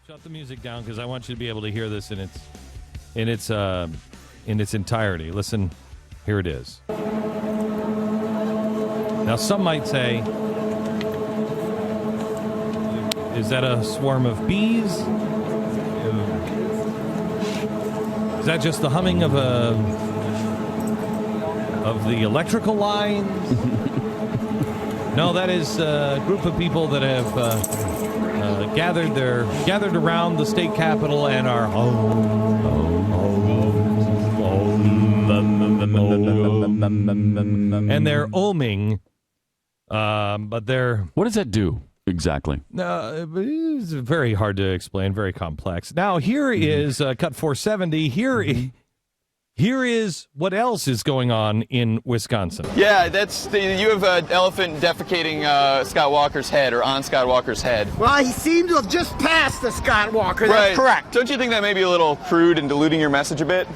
Shut the music down because I want you to be able to hear this in its entirety. Listen, here it is. Now, some might say, is that a swarm of bees? Is that just the humming of the electrical lines? No, that is a group of people that have gathered around the state capitol and are and they're oming, but they're... What does that do exactly? It's very hard to explain, very complex. Now, here is Cut 470. Here is what else is going on in Wisconsin. Yeah, you have an elephant defecating Scott Walker's head, or on Scott Walker's head. Well, he seemed to have just passed the Scott Walker. Right. That's correct. Don't you think that may be a little crude and diluting your message a bit?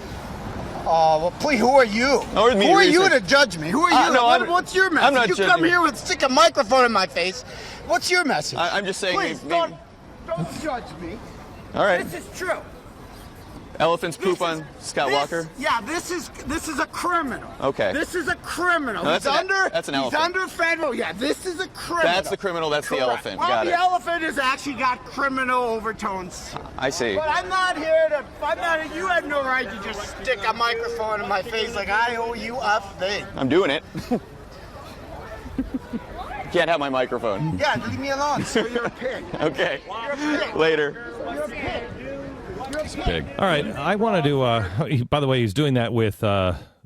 Oh, well, please, who are you? Who are you to judge me? Who are you? No, what's your message? I'm not you judging come you. here with stick a microphone in my face. What's your message? I'm just saying... Please, don't judge me. All right. This is true. Elephants poop on Scott Walker? Yeah, this is a criminal. Okay. This is a criminal. No, that's an elephant. He's under federal. Yeah, this is a criminal. That's the criminal, that's Correct. the elephant. Well, Got the it. elephant has actually got criminal overtones. I see. But you have no right to just stick a microphone in my face like I owe you a thing. I'm doing it. Can't have my microphone. Yeah, leave me alone. So you're a pig. Okay. You're a pig. Later. You're a pig. Big. All right, I want to do, by the way, he's doing that with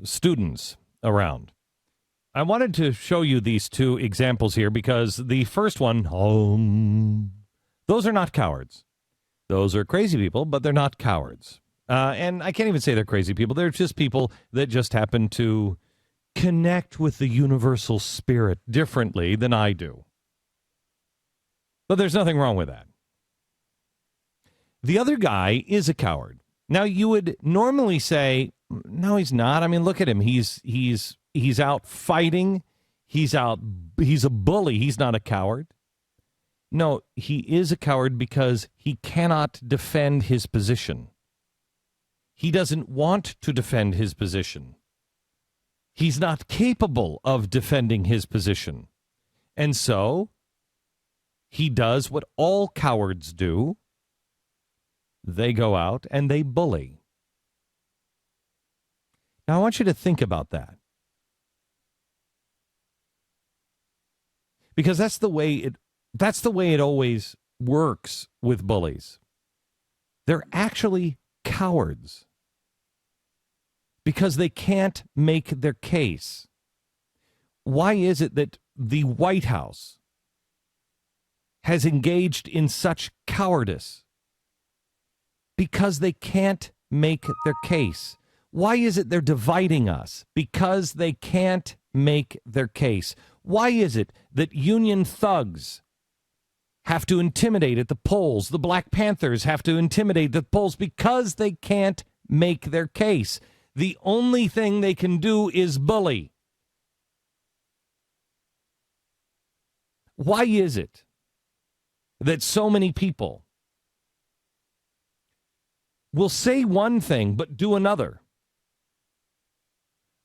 students around. I wanted to show you these two examples here because the first one, those are not cowards. Those are crazy people, but they're not cowards. And I can't even say they're crazy people. They're just people that just happen to connect with the universal spirit differently than I do. But there's nothing wrong with that. The other guy is a coward. Now, you would normally say, no, he's not. I mean, look at him. He's out fighting. He's a bully. He's not a coward. No, he is a coward because he cannot defend his position. He doesn't want to defend his position. He's not capable of defending his position. And so he does what all cowards do. They go out and they bully. Now, I want you to think about that. Because that's the way it always works with bullies. They're actually cowards because they can't make their case. Why is it that the White House has engaged in such cowardice? Because they can't make their case. Why is it they're dividing us? Because they can't make their case. Why is it that union thugs have to intimidate at the polls? The Black Panthers have to intimidate the polls because they can't make their case. The only thing they can do is bully. Why is it that so many people will say one thing but do another?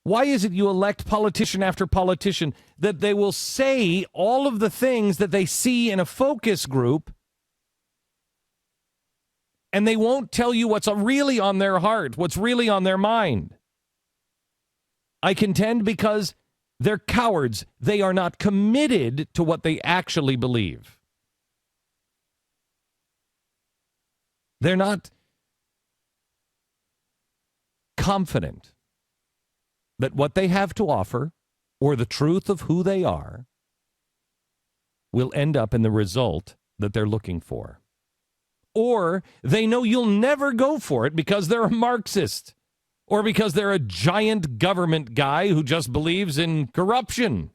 Why is it you elect politician after politician that they will say all of the things that they see in a focus group and they won't tell you what's really on their heart, what's really on their mind? I contend because they're cowards. They are not committed to what they actually believe. They're not confident that what they have to offer or the truth of who they are will end up in the result that they're looking for. Or they know you'll never go for it because they're a Marxist or because they're a giant government guy who just believes in corruption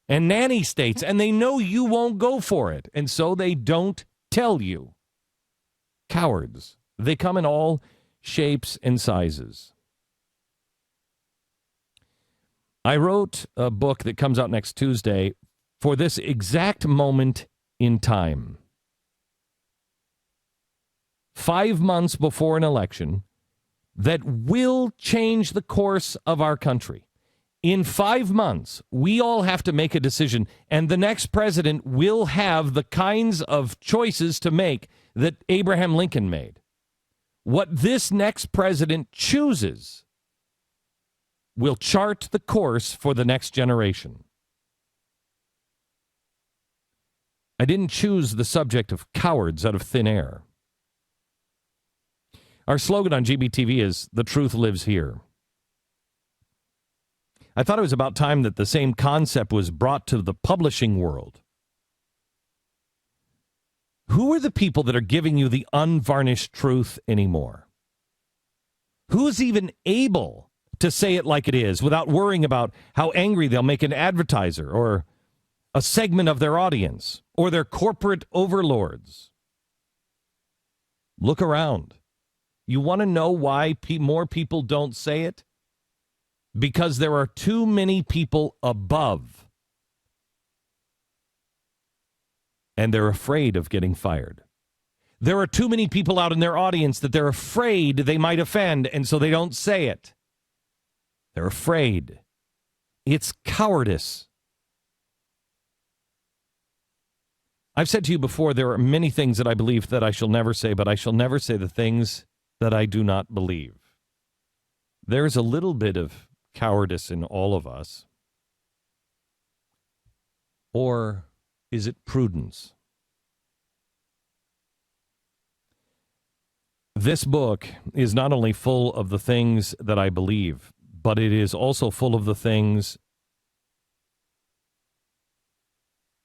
and nanny states, and they know you won't go for it, and so they don't tell you. Cowards. They come in all shapes and sizes. I wrote a book that comes out next Tuesday for this exact moment in time. 5 months before an election that will change the course of our country. In 5 months, we all have to make a decision, and the next president will have the kinds of choices to make that Abraham Lincoln made. What this next president chooses will chart the course for the next generation. I didn't choose the subject of cowards out of thin air. Our slogan on GBTV is, "The truth lives here." I thought it was about time that the same concept was brought to the publishing world. Who are the people that are giving you the unvarnished truth anymore? Who's even able to say it like it is without worrying about how angry they'll make an advertiser or a segment of their audience or their corporate overlords? Look around. You want to know why more people don't say it? Because there are too many people above. And they're afraid of getting fired. There are too many people out in their audience that they're afraid they might offend, and so they don't say it. They're afraid. It's cowardice. I've said to you before, there are many things that I believe that I shall never say, but I shall never say the things that I do not believe. There's a little bit of cowardice in all of us. Or is it prudence? This book is not only full of the things that I believe, but it is also full of the things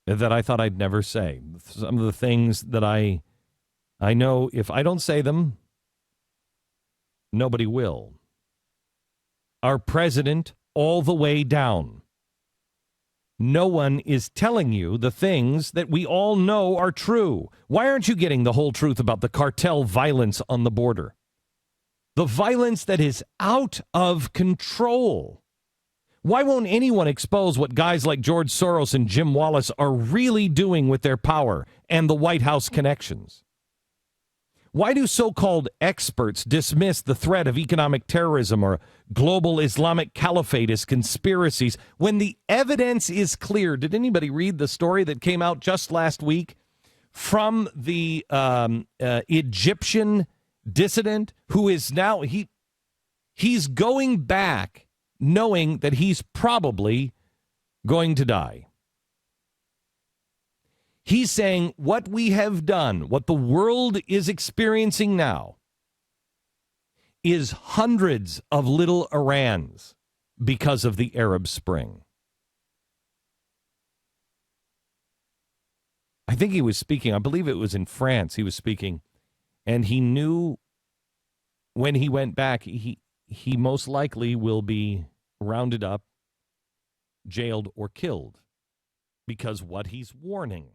that I thought I'd never say. Some of the things that I know if I don't say them, nobody will. Our president, all the way down. No one is telling you the things that we all know are true. Why aren't you getting the whole truth about the cartel violence on the border? The violence that is out of control. Why won't anyone expose what guys like George Soros and Jim Wallace are really doing with their power and the White House connections? Why do so-called experts dismiss the threat of economic terrorism or global Islamic caliphate as conspiracies when the evidence is clear? Did anybody read the story that came out just last week from the Egyptian dissident who is now, he's going back knowing that he's probably going to die. He's saying what we have done, what the world is experiencing now, is hundreds of little Irans because of the Arab Spring. I think he was speaking, I believe it was in France he was speaking, and he knew when he went back, he most likely will be rounded up, jailed, or killed because what he's warning